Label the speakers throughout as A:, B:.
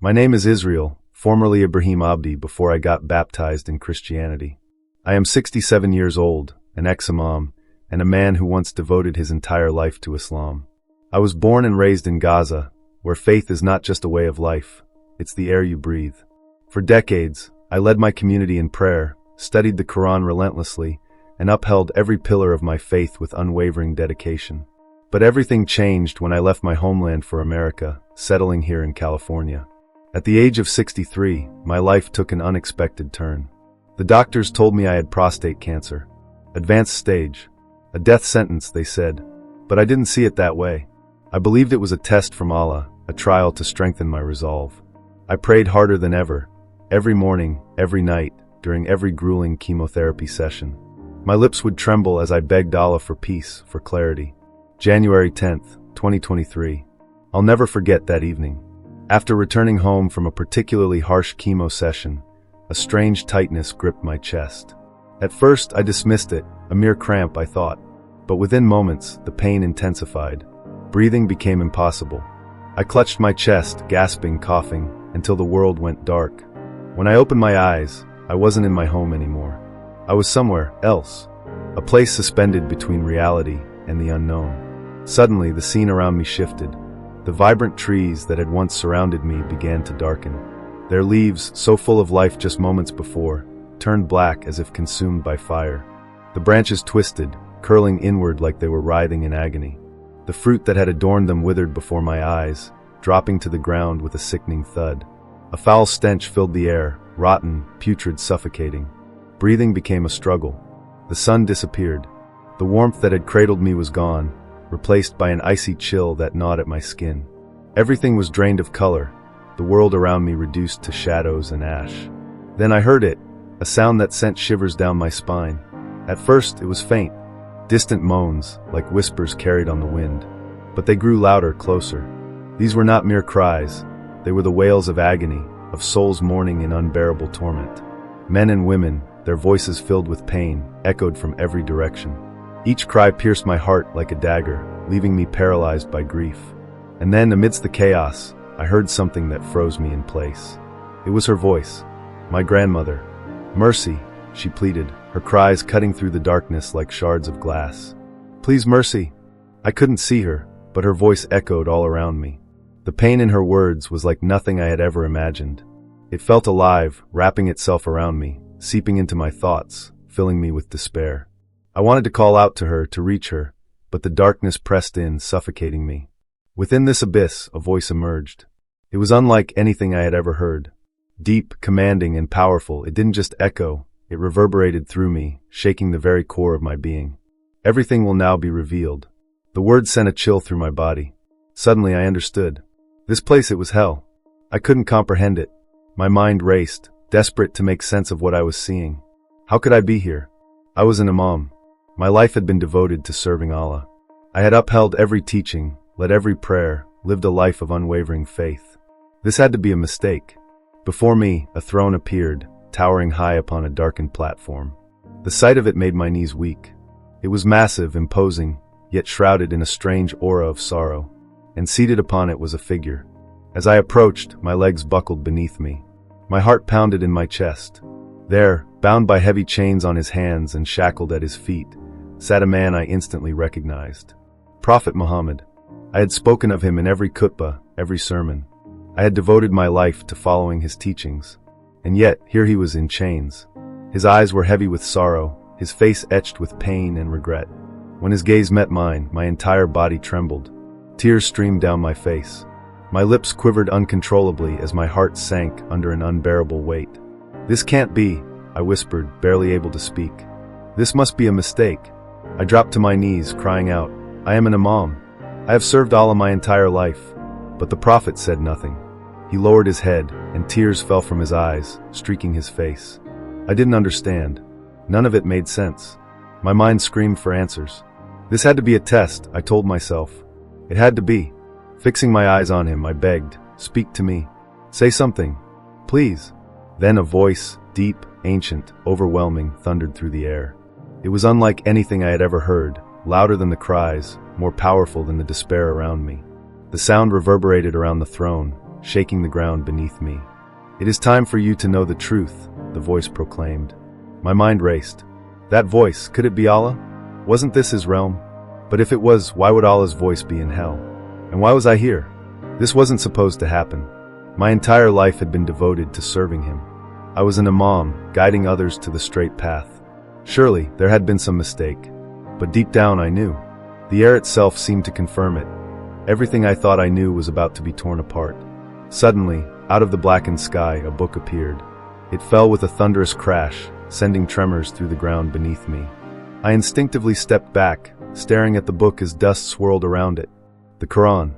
A: My name is Israel, formerly Ibrahim Abdi before I got baptized in Christianity. I am 67 years old, an ex-Imam, and a man who once devoted his entire life to Islam. I was born and raised in Gaza, where faith is not just a way of life, it's the air you breathe. For decades, I led my community in prayer, studied the Quran relentlessly, and upheld every pillar of my faith with unwavering dedication. But everything changed when I left my homeland for America, settling here in California. At the age of 63, my life took an unexpected turn. The doctors told me I had prostate cancer. Advanced stage. A death sentence, they said. But I didn't see it that way. I believed it was a test from Allah, a trial to strengthen my resolve. I prayed harder than ever, every morning, every night, during every grueling chemotherapy session. My lips would tremble as I begged Allah for peace, for clarity. January 10th, 2023. I'll never forget that evening. After returning home from a particularly harsh chemo session, a strange tightness gripped my chest. At first, I dismissed it, a mere cramp, I thought. But within moments, the pain intensified. Breathing became impossible. I clutched my chest, gasping, coughing, until the world went dark. When I opened my eyes, I wasn't in my home anymore. I was somewhere else, a place suspended between reality and the unknown. Suddenly, the scene around me shifted. The vibrant trees that had once surrounded me began to darken. Their leaves, so full of life just moments before, turned black as if consumed by fire. The branches twisted, curling inward like they were writhing in agony. The fruit that had adorned them withered before my eyes, dropping to the ground with a sickening thud. A foul stench filled the air, rotten, putrid, suffocating. Breathing became a struggle. The sun disappeared. The warmth that had cradled me was gone, replaced by an icy chill that gnawed at my skin. Everything was drained of color, the world around me reduced to shadows and ash. Then I heard it, a sound that sent shivers down my spine. At first, it was faint, distant moans, like whispers carried on the wind. But they grew louder, closer. These were not mere cries. They were the wails of agony, of souls mourning in unbearable torment. Men and women, their voices filled with pain, echoed from every direction. Each cry pierced my heart like a dagger, leaving me paralyzed by grief. And then, amidst the chaos, I heard something that froze me in place. It was her voice, my grandmother. "Mercy," she pleaded, her cries cutting through the darkness like shards of glass. "Please, mercy." I couldn't see her, but her voice echoed all around me. The pain in her words was like nothing I had ever imagined. It felt alive, wrapping itself around me, seeping into my thoughts, filling me with despair. I wanted to call out to her, to reach her, but the darkness pressed in, suffocating me. Within this abyss, a voice emerged. It was unlike anything I had ever heard. Deep, commanding, and powerful, it didn't just echo, it reverberated through me, shaking the very core of my being. "Everything will now be revealed." The words sent a chill through my body. Suddenly I understood. This place, it was hell. I couldn't comprehend it. My mind raced, desperate to make sense of what I was seeing. How could I be here? I was an Imam. My life had been devoted to serving Allah. I had upheld every teaching, led every prayer, lived a life of unwavering faith. This had to be a mistake. Before me, a throne appeared, towering high upon a darkened platform. The sight of it made my knees weak. It was massive, imposing, yet shrouded in a strange aura of sorrow. And seated upon it was a figure. As I approached, my legs buckled beneath me. My heart pounded in my chest. There, bound by heavy chains on his hands and shackled at his feet, sat a man I instantly recognized. Prophet Muhammad. I had spoken of him in every khutbah, every sermon. I had devoted my life to following his teachings. And yet, here he was in chains. His eyes were heavy with sorrow, his face etched with pain and regret. When his gaze met mine, my entire body trembled. Tears streamed down my face. My lips quivered uncontrollably as my heart sank under an unbearable weight. "This can't be," I whispered, barely able to speak. "This must be a mistake." I dropped to my knees, crying out, "I am an Imam. I have served Allah my entire life." But the Prophet said nothing. He lowered his head, and tears fell from his eyes, streaking his face. I didn't understand. None of it made sense. My mind screamed for answers. This had to be a test, I told myself. It had to be. Fixing my eyes on him, I begged, "Speak to me. Say something. Please." Then a voice, deep, ancient, overwhelming, thundered through the air. It was unlike anything I had ever heard, louder than the cries, more powerful than the despair around me. The sound reverberated around the throne, shaking the ground beneath me. "It is time for you to know the truth," the voice proclaimed. My mind raced. That voice, could it be Allah? Wasn't this his realm? But if it was, why would Allah's voice be in hell? And why was I here? This wasn't supposed to happen. My entire life had been devoted to serving him. I was an Imam, guiding others to the straight path. Surely, there had been some mistake. But deep down I knew. The air itself seemed to confirm it. Everything I thought I knew was about to be torn apart. Suddenly, out of the blackened sky, a book appeared. It fell with a thunderous crash, sending tremors through the ground beneath me. I instinctively stepped back, staring at the book as dust swirled around it. The Quran.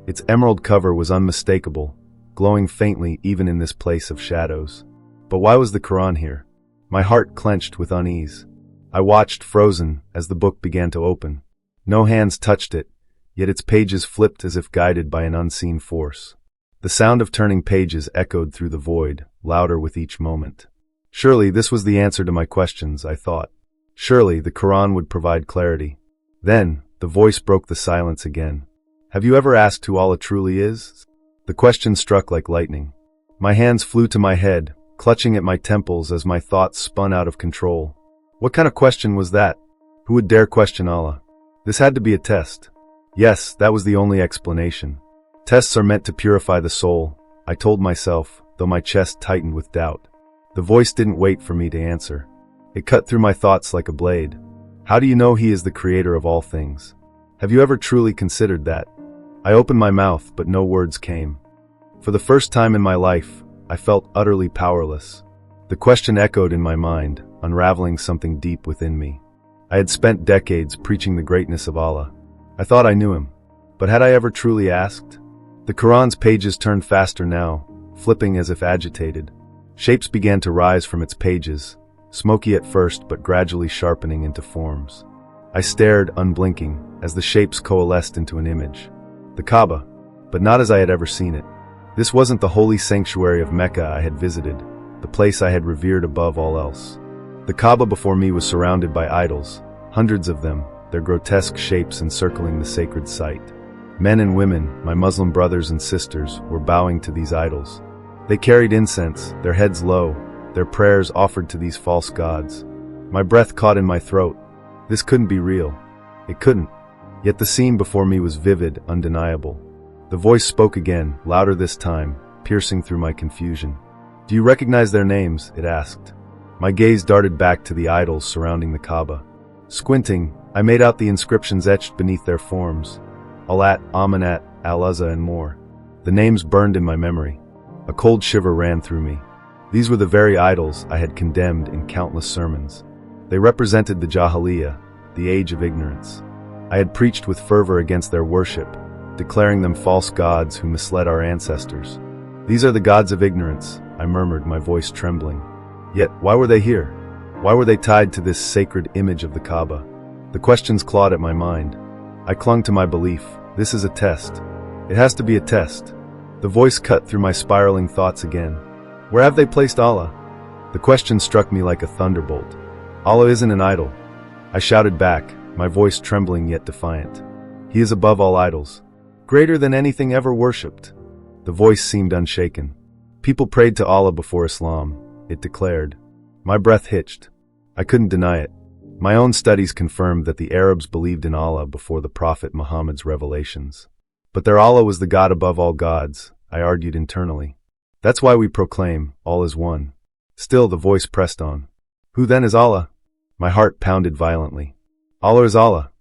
A: Its emerald cover was unmistakable, glowing faintly even in this place of shadows. But why was the Quran here? My heart clenched with unease. I watched, frozen, as the book began to open. No hands touched it, yet its pages flipped as if guided by an unseen force. The sound of turning pages echoed through the void, louder with each moment. Surely this was the answer to my questions, I thought. Surely the Quran would provide clarity. Then, the voice broke the silence again. "Have you ever asked who Allah truly is?" The question struck like lightning. My hands flew to my head, clutching at my temples as my thoughts spun out of control. What kind of question was that? Who would dare question Allah? This had to be a test. Yes, that was the only explanation. Tests are meant to purify the soul, I told myself, though my chest tightened with doubt. The voice didn't wait for me to answer. It cut through my thoughts like a blade. "How do you know he is the creator of all things? Have you ever truly considered that?" I opened my mouth, but no words came. For the first time in my life, I felt utterly powerless. The question echoed in my mind, unraveling something deep within me. I had spent decades preaching the greatness of Allah. I thought I knew him. But had I ever truly asked? The Quran's pages turned faster now, flipping as if agitated. Shapes began to rise from its pages, smoky at first but gradually sharpening into forms. I stared, unblinking, as the shapes coalesced into an image. The Kaaba, but not as I had ever seen it. This wasn't the holy sanctuary of Mecca I had visited, the place I had revered above all else. The Kaaba before me was surrounded by idols, hundreds of them, their grotesque shapes encircling the sacred site. Men and women, my Muslim brothers and sisters, were bowing to these idols. They carried incense, their heads low, their prayers offered to these false gods. My breath caught in my throat. This couldn't be real. It couldn't. Yet the scene before me was vivid, undeniable. The voice spoke again, louder this time, piercing through my confusion. "Do you recognize their names?" it asked. My gaze darted back to the idols surrounding the Kaaba. Squinting, I made out the inscriptions etched beneath their forms. Alat, Amanat, Al-Uzza, and more. The names burned in my memory. A cold shiver ran through me. These were the very idols I had condemned in countless sermons. They represented the Jahiliyyah, the age of ignorance. I had preached with fervor against their worship, declaring them false gods who misled our ancestors. "These are the gods of ignorance," I murmured, my voice trembling. Yet, why were they here? Why were they tied to this sacred image of the Kaaba? The questions clawed at my mind. I clung to my belief. This is a test. It has to be a test. The voice cut through my spiraling thoughts again. Where have they placed Allah? The question struck me like a thunderbolt. Allah isn't an idol. I shouted back, my voice trembling yet defiant. He is above all idols. Greater than anything ever worshipped. The voice seemed unshaken. People prayed to Allah before Islam, it declared. My breath hitched. I couldn't deny it. My own studies confirmed that the Arabs believed in Allah before the Prophet Muhammad's revelations. But their Allah was the God above all gods, I argued internally. That's why we proclaim, all is one. Still the voice pressed on. Who then is Allah? My heart pounded violently. Allah is Allah,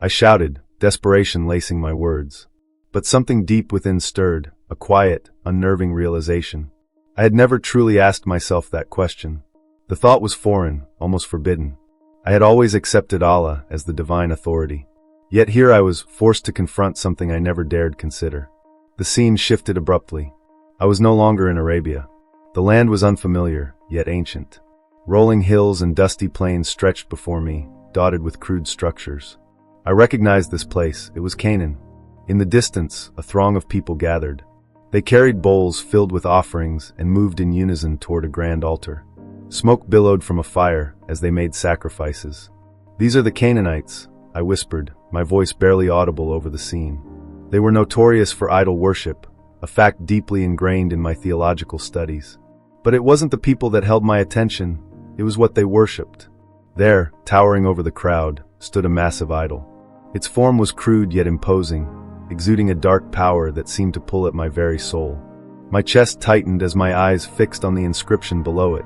A: I shouted, desperation lacing my words. But something deep within stirred, a quiet, unnerving realization. I had never truly asked myself that question. The thought was foreign, almost forbidden. I had always accepted Allah as the divine authority. Yet here I was forced to confront something I never dared consider. The scene shifted abruptly. I was no longer in Arabia. The land was unfamiliar, yet ancient. Rolling hills and dusty plains stretched before me, dotted with crude structures. I recognized this place. It was Canaan. In the distance, a throng of people gathered. They carried bowls filled with offerings and moved in unison toward a grand altar. Smoke billowed from a fire as they made sacrifices. These are the Canaanites, I whispered, my voice barely audible over the scene. They were notorious for idol worship, a fact deeply ingrained in my theological studies. But it wasn't the people that held my attention, it was what they worshipped. There, towering over the crowd, stood a massive idol. Its form was crude yet imposing, exuding a dark power that seemed to pull at my very soul. My chest tightened as my eyes fixed on the inscription below it.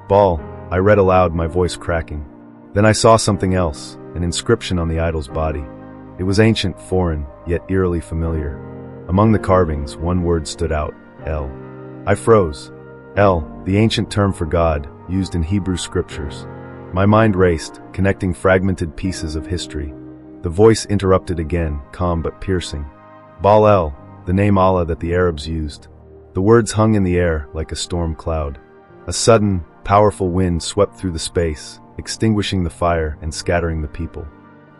A: Baal, I read aloud, my voice cracking. Then I saw something else, an inscription on the idol's body. It was ancient, foreign, yet eerily familiar. Among the carvings, one word stood out, El. I froze. El, the ancient term for God, used in Hebrew scriptures. My mind raced, connecting fragmented pieces of history. The voice interrupted again, calm but piercing. Baal El, the name Allah that the Arabs used. The words hung in the air like a storm cloud. A sudden, powerful wind swept through the space, extinguishing the fire and scattering the people.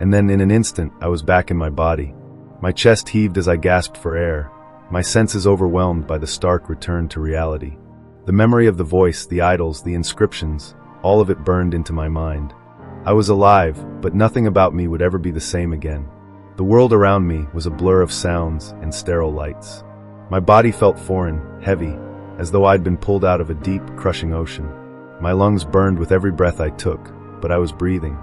A: And then in an instant, I was back in my body. My chest heaved as I gasped for air, my senses overwhelmed by the stark return to reality. The memory of the voice, the idols, the inscriptions, all of it burned into my mind. I was alive, but nothing about me would ever be the same again. The world around me was a blur of sounds and sterile lights. My body felt foreign, heavy, as though I'd been pulled out of a deep, crushing ocean. My lungs burned with every breath I took, but I was breathing.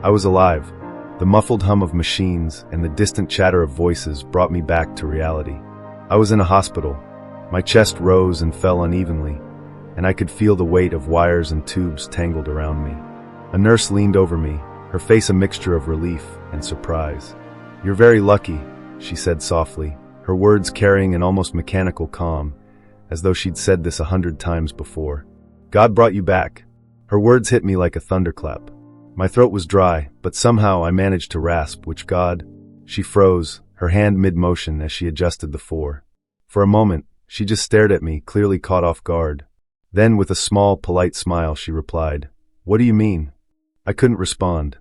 A: I was alive. The muffled hum of machines and the distant chatter of voices brought me back to reality. I was in a hospital. My chest rose and fell unevenly, and I could feel the weight of wires and tubes tangled around me. A nurse leaned over me, her face a mixture of relief and surprise. "You're very lucky," she said softly, her words carrying an almost mechanical calm, as though she'd said this 100 times before. "God brought you back." Her words hit me like a thunderclap. My throat was dry, but somehow I managed to rasp, "Which God?" She froze, her hand mid-motion as she adjusted the four. For a moment, she just stared at me, clearly caught off guard. Then, with a small, polite smile, she replied, "What do you mean?" I couldn't respond.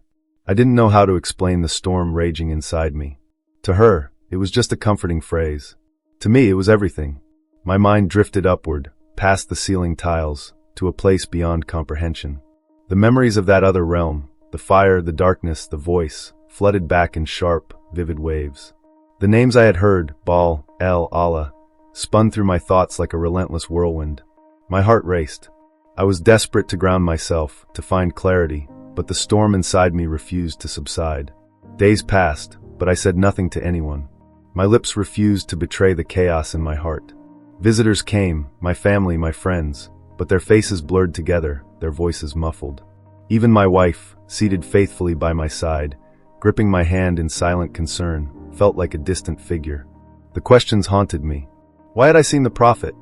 A: I didn't know how to explain the storm raging inside me. To her, it was just a comforting phrase. To me, it was everything. My mind drifted upward, past the ceiling tiles, to a place beyond comprehension. The memories of that other realm, the fire, the darkness, the voice, flooded back in sharp, vivid waves. The names I had heard, Baal, El, Allah, spun through my thoughts like a relentless whirlwind. My heart raced. I was desperate to ground myself, to find clarity, but the storm inside me refused to subside. Days passed, but I said nothing to anyone. My lips refused to betray the chaos in my heart. Visitors came, my family, my friends, but their faces blurred together, their voices muffled. Even my wife, seated faithfully by my side, gripping my hand in silent concern, felt like a distant figure. The questions haunted me. Why had I seen the prophet?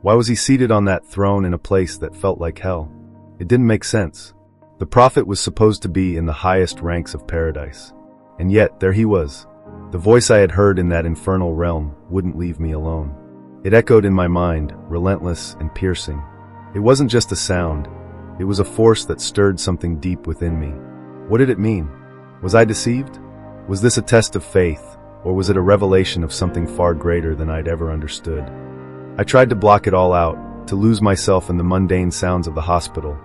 A: Why was he seated on that throne in a place that felt like hell? It didn't make sense. The prophet was supposed to be in the highest ranks of paradise. And yet, there he was. The voice I had heard in that infernal realm wouldn't leave me alone. It echoed in my mind, relentless and piercing. It wasn't just a sound. It was a force that stirred something deep within me. What did it mean? Was I deceived? Was this a test of faith, or was it a revelation of something far greater than I'd ever understood? I tried to block it all out, to lose myself in the mundane sounds of the hospital,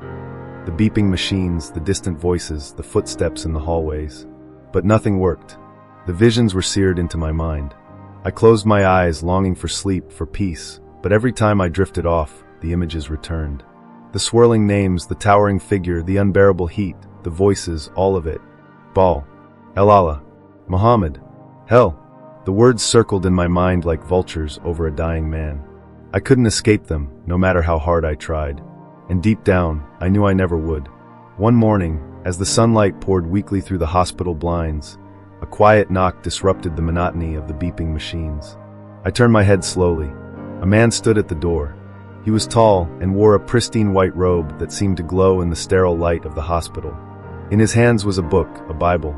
A: the beeping machines, the distant voices, the footsteps in the hallways. But nothing worked. The visions were seared into my mind. I closed my eyes, longing for sleep, for peace, but every time I drifted off, the images returned. The swirling names, the towering figure, the unbearable heat, the voices, all of it. Baal, El Allah, Muhammad, hell. The words circled in my mind like vultures over a dying man. I couldn't escape them, no matter how hard I tried. And deep down, I knew I never would. One morning, as the sunlight poured weakly through the hospital blinds, a quiet knock disrupted the monotony of the beeping machines. I turned my head slowly. A man stood at the door. He was tall and wore a pristine white robe that seemed to glow in the sterile light of the hospital. In his hands was a book, a Bible.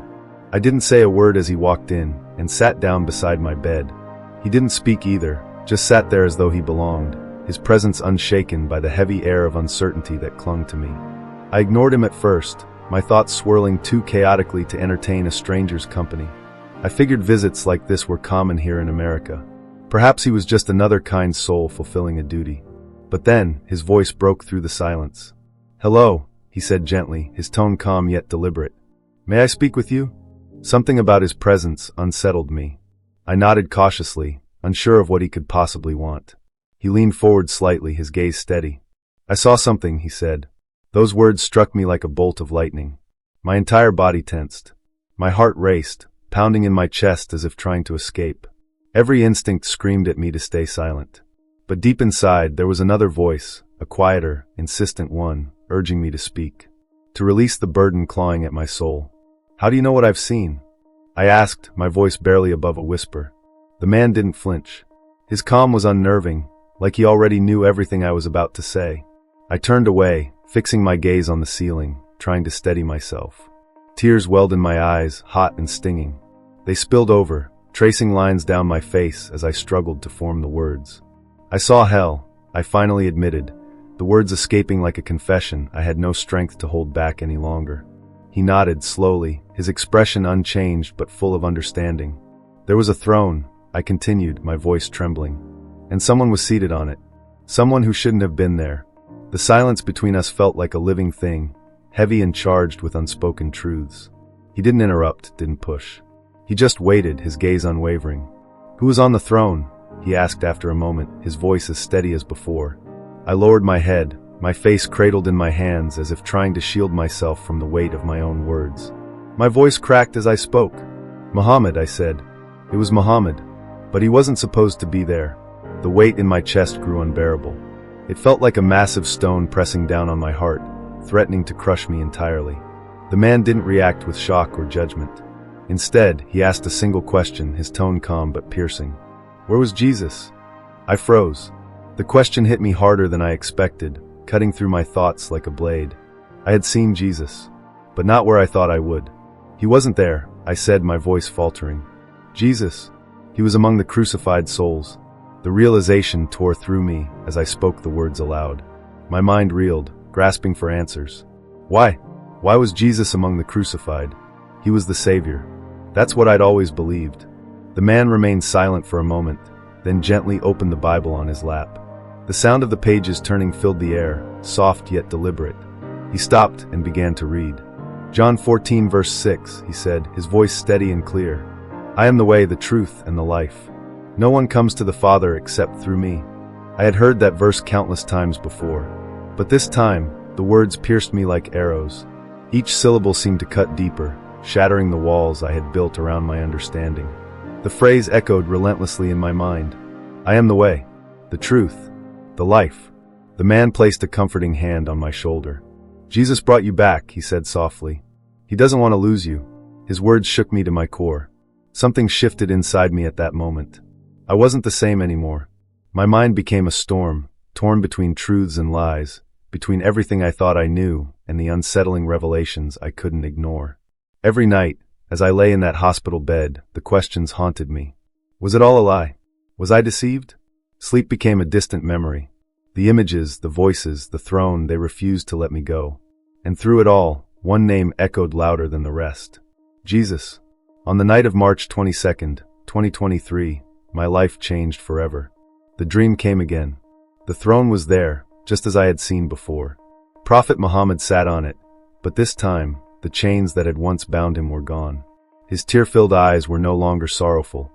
A: I didn't say a word as he walked in, and sat down beside my bed. He didn't speak either, just sat there as though he belonged, his presence unshaken by the heavy air of uncertainty that clung to me. I ignored him at first, my thoughts swirling too chaotically to entertain a stranger's company. I figured visits like this were common here in America. Perhaps he was just another kind soul fulfilling a duty. But then, his voice broke through the silence. "Hello," he said gently, his tone calm yet deliberate. "May I speak with you?" Something about his presence unsettled me. I nodded cautiously, unsure of what he could possibly want. He leaned forward slightly, his gaze steady. "I saw something," he said. Those words struck me like a bolt of lightning. My entire body tensed. My heart raced, pounding in my chest as if trying to escape. Every instinct screamed at me to stay silent. But deep inside, there was another voice, a quieter, insistent one, urging me to speak, to release the burden clawing at my soul. "How do you know what I've seen?" I asked, my voice barely above a whisper. The man didn't flinch. His calm was unnerving, like he already knew everything I was about to say. I turned away, fixing my gaze on the ceiling, trying to steady myself. Tears welled in my eyes, hot and stinging. They spilled over, tracing lines down my face as I struggled to form the words. "I saw hell," I finally admitted, the words escaping like a confession I had no strength to hold back any longer. He nodded slowly, his expression unchanged but full of understanding. "There was a throne," I continued, my voice trembling, "and someone was seated on it. Someone who shouldn't have been there." The silence between us felt like a living thing, heavy and charged with unspoken truths. He didn't interrupt, didn't push. He just waited, his gaze unwavering. "Who was on the throne?" he asked after a moment, his voice as steady as before. I lowered my head, my face cradled in my hands as if trying to shield myself from the weight of my own words. My voice cracked as I spoke. "Muhammad," I said. It was Muhammad, but he wasn't supposed to be there. The weight in my chest grew unbearable. It felt like a massive stone pressing down on my heart, threatening to crush me entirely. The man didn't react with shock or judgment. Instead, he asked a single question, his tone calm but piercing. "Where was Jesus?" I froze. The question hit me harder than I expected, cutting through my thoughts like a blade. I had seen Jesus, but not where I thought I would. "He wasn't there," I said, my voice faltering. "Jesus, he was among the crucified souls." The realization tore through me as I spoke the words aloud. My mind reeled, grasping for answers. Why? Why was Jesus among the crucified? He was the Savior. That's what I'd always believed. The man remained silent for a moment, then gently opened the Bible on his lap. The sound of the pages turning filled the air, soft yet deliberate. He stopped and began to read. "John 14 verse 6, he said, his voice steady and clear. "I am the way, the truth, and the life. No one comes to the Father except through me." I had heard that verse countless times before, but this time, the words pierced me like arrows. Each syllable seemed to cut deeper, shattering the walls I had built around my understanding. The phrase echoed relentlessly in my mind. "I am the way, the truth, the life." The man placed a comforting hand on my shoulder. "Jesus brought you back," he said softly. "He doesn't want to lose you." His words shook me to my core. Something shifted inside me at that moment. I wasn't the same anymore. My mind became a storm, torn between truths and lies, between everything I thought I knew and the unsettling revelations I couldn't ignore. Every night, as I lay in that hospital bed, the questions haunted me. Was it all a lie? Was I deceived? Sleep became a distant memory. The images, the voices, the throne, they refused to let me go. And through it all, one name echoed louder than the rest. Jesus. On the night of March 22nd, 2023, my life changed forever. The dream came again. The throne was there, just as I had seen before. Prophet Muhammad sat on it, but this time, the chains that had once bound him were gone. His tear-filled eyes were no longer sorrowful.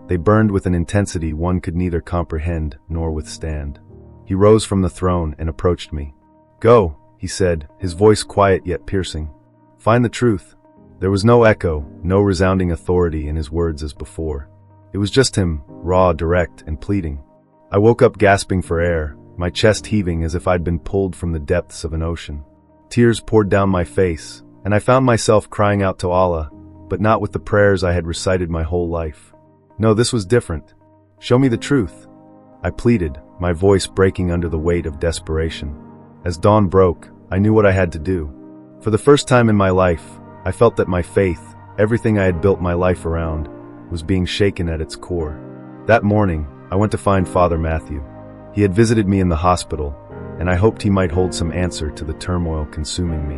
A: They burned with an intensity one could neither comprehend nor withstand. He rose from the throne and approached me. "Go," he said, his voice quiet yet piercing. "Find the truth." There was no echo, no resounding authority in his words as before. It was just him, raw, direct, and pleading. I woke up gasping for air, my chest heaving as if I'd been pulled from the depths of an ocean. Tears poured down my face, and I found myself crying out to Allah, but not with the prayers I had recited my whole life. No, this was different. "Show me the truth," I pleaded, my voice breaking under the weight of desperation. As dawn broke, I knew what I had to do. For the first time in my life, I felt that my faith, everything I had built my life around, was being shaken at its core. That morning, I went to find Father Matthew. He had visited me in the hospital, and I hoped he might hold some answer to the turmoil consuming me.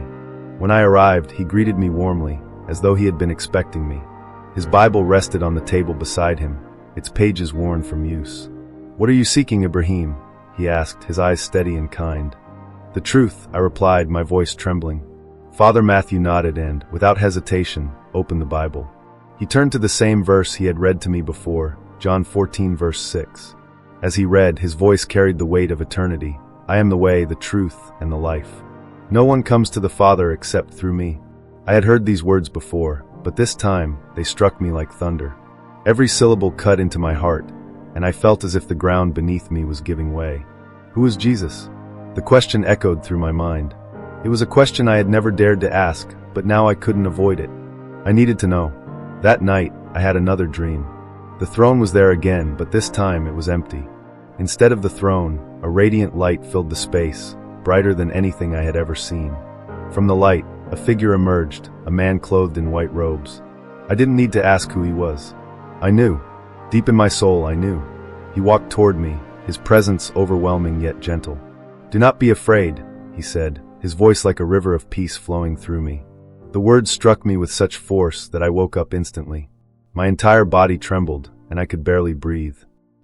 A: When I arrived, he greeted me warmly, as though he had been expecting me. His Bible rested on the table beside him, its pages worn from use. "What are you seeking, Ibrahim?" he asked, his eyes steady and kind. "The truth," I replied, my voice trembling. Father Matthew nodded and, without hesitation, opened the Bible. He turned to the same verse he had read to me before, John 14 verse 6. As he read, his voice carried the weight of eternity. I am the way, the truth, and the life. No one comes to the Father except through me. I had heard these words before, but this time they struck me like thunder. Every syllable cut into my heart, and I felt as if the ground beneath me was giving way. Who is Jesus? The question echoed through my mind. It was a question I had never dared to ask, but now I couldn't avoid it. I needed to know. That night, I had another dream. The throne was there again, but this time it was empty. Instead of the throne, a radiant light filled the space, brighter than anything I had ever seen. From the light, a figure emerged, a man clothed in white robes. I didn't need to ask who he was. I knew. Deep in my soul, I knew. He walked toward me, his presence overwhelming yet gentle. Do not be afraid, he said, his voice like a river of peace flowing through me. The words struck me with such force that I woke up instantly. My entire body trembled, and I could barely breathe.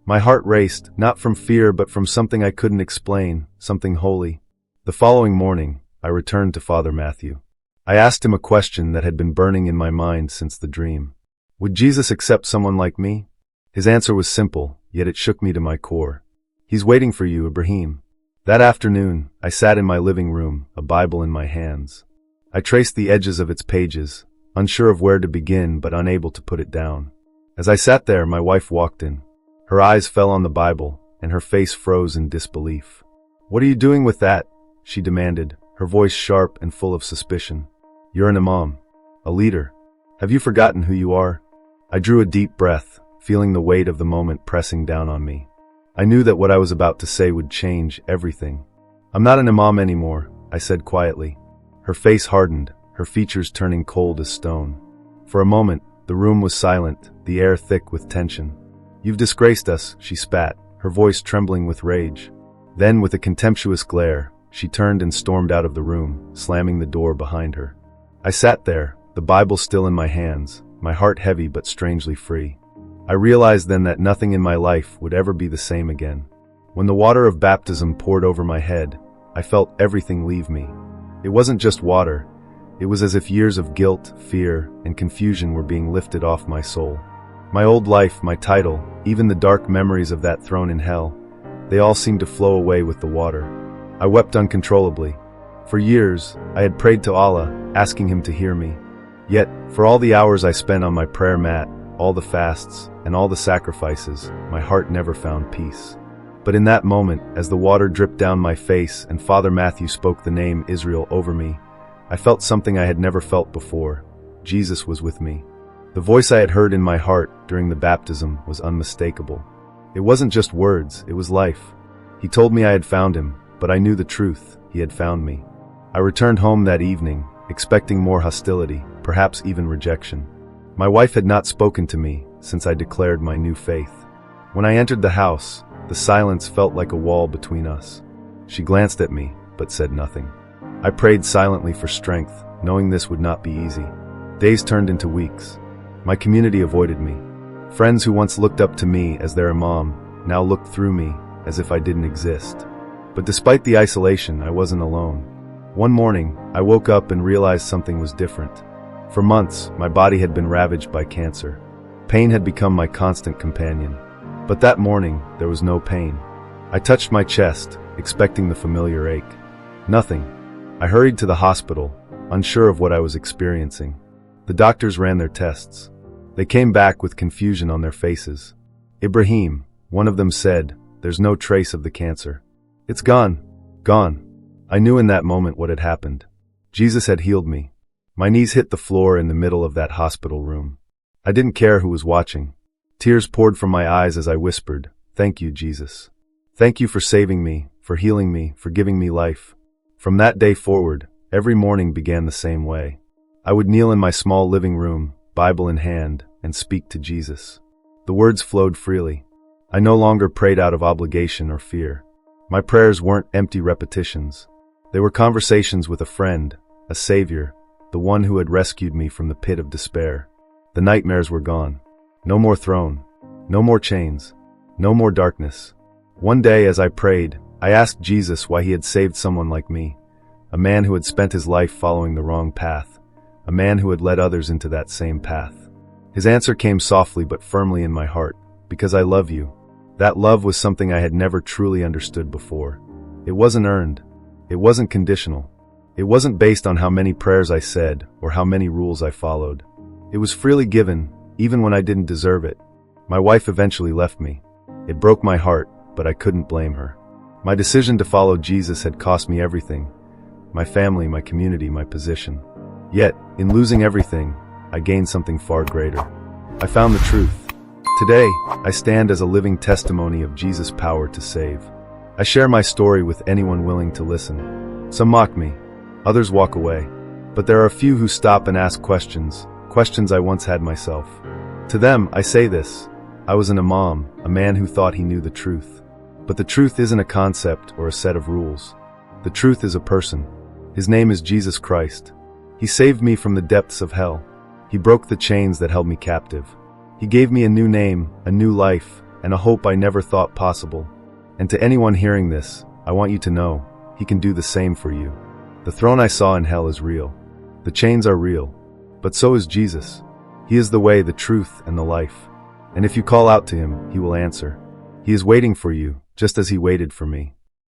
A: My heart raced, not from fear but from something I couldn't explain, something holy. The following morning, I returned to Father Matthew. I asked him a question that had been burning in my mind since the dream. Would Jesus accept someone like me? His answer was simple, yet it shook me to my core. He's waiting for you, Ibrahim. That afternoon, I sat in my living room, a Bible in my hands. I traced the edges of its pages, unsure of where to begin but unable to put it down. As I sat there, my wife walked in. Her eyes fell on the Bible, and her face froze in disbelief. What are you doing with that? She demanded, her voice sharp and full of suspicion. You're an Imam, a leader. Have you forgotten who you are? I drew a deep breath, feeling the weight of the moment pressing down on me. I knew that what I was about to say would change everything. I'm not an Imam anymore, I said quietly. Her face hardened, her features turning cold as stone. For a moment, the room was silent, the air thick with tension. You've disgraced us, she spat, her voice trembling with rage. Then, with a contemptuous glare, she turned and stormed out of the room, slamming the door behind her. I sat there, the Bible still in my hands, my heart heavy but strangely free. I realized then that nothing in my life would ever be the same again. When the water of baptism poured over my head, I felt everything leave me. It wasn't just water, it was as if years of guilt, fear, and confusion were being lifted off my soul. My old life, my title, even the dark memories of that throne in hell, they all seemed to flow away with the water. I wept uncontrollably. For years, I had prayed to Allah, asking Him to hear me. Yet, for all the hours I spent on my prayer mat, all the fasts, and all the sacrifices, my heart never found peace. But in that moment, as the water dripped down my face and Father Matthew spoke the name Israel over me, I felt something I had never felt before. Jesus was with me. The voice I had heard in my heart during the baptism was unmistakable. It wasn't just words, it was life. He told me I had found him, but I knew the truth, he had found me. I returned home that evening, expecting more hostility, perhaps even rejection. My wife had not spoken to me since I declared my new faith. When I entered the house, the silence felt like a wall between us. She glanced at me, but said nothing. I prayed silently for strength, knowing this would not be easy. Days turned into weeks. My community avoided me. Friends who once looked up to me as their Imam now looked through me as if I didn't exist. But despite the isolation, I wasn't alone. One morning, I woke up and realized something was different. For months, my body had been ravaged by cancer. Pain had become my constant companion. But that morning, there was no pain. I touched my chest, expecting the familiar ache. Nothing. I hurried to the hospital, unsure of what I was experiencing. The doctors ran their tests. They came back with confusion on their faces. Ibrahim, one of them said, there's no trace of the cancer. It's gone. Gone. I knew in that moment what had happened. Jesus had healed me. My knees hit the floor in the middle of that hospital room. I didn't care who was watching. Tears poured from my eyes as I whispered, "Thank you, Jesus. Thank you for saving me, for healing me, for giving me life." From that day forward, every morning began the same way. I would kneel in my small living room, Bible in hand, and speak to Jesus. The words flowed freely. I no longer prayed out of obligation or fear. My prayers weren't empty repetitions. They were conversations with a friend, a savior, the one who had rescued me from the pit of despair. The nightmares were gone. No more throne. No more chains. No more darkness. One day as I prayed, I asked Jesus why he had saved someone like me, a man who had spent his life following the wrong path, a man who had led others into that same path. His answer came softly but firmly in my heart. because I love you. That love was something I had never truly understood before. It wasn't earned. It wasn't conditional. It wasn't based on how many prayers I said or how many rules I followed. It was freely given, even when I didn't deserve it. My wife eventually left me. It broke my heart, but I couldn't blame her. My decision to follow Jesus had cost me everything: my family, my community, my position. Yet, in losing everything, I gained something far greater. I found the truth. Today, I stand as a living testimony of Jesus' power to save. I share my story with anyone willing to listen. Some mock me, others walk away, but there are a few who stop and ask questions I once had myself. To them, I say this: I was an Imam, a man who thought he knew the truth. But the truth isn't a concept or a set of rules. The truth is a person. His name is Jesus Christ. He saved me from the depths of hell. He broke the chains that held me captive. He gave me a new name, a new life, and a hope I never thought possible. And to anyone hearing this, I want you to know, He can do the same for you. The throne I saw in hell is real. The chains are real. But so is Jesus. He is the way, the truth, and the life. And if you call out to Him, He will answer. He is waiting for you, just as He waited for me.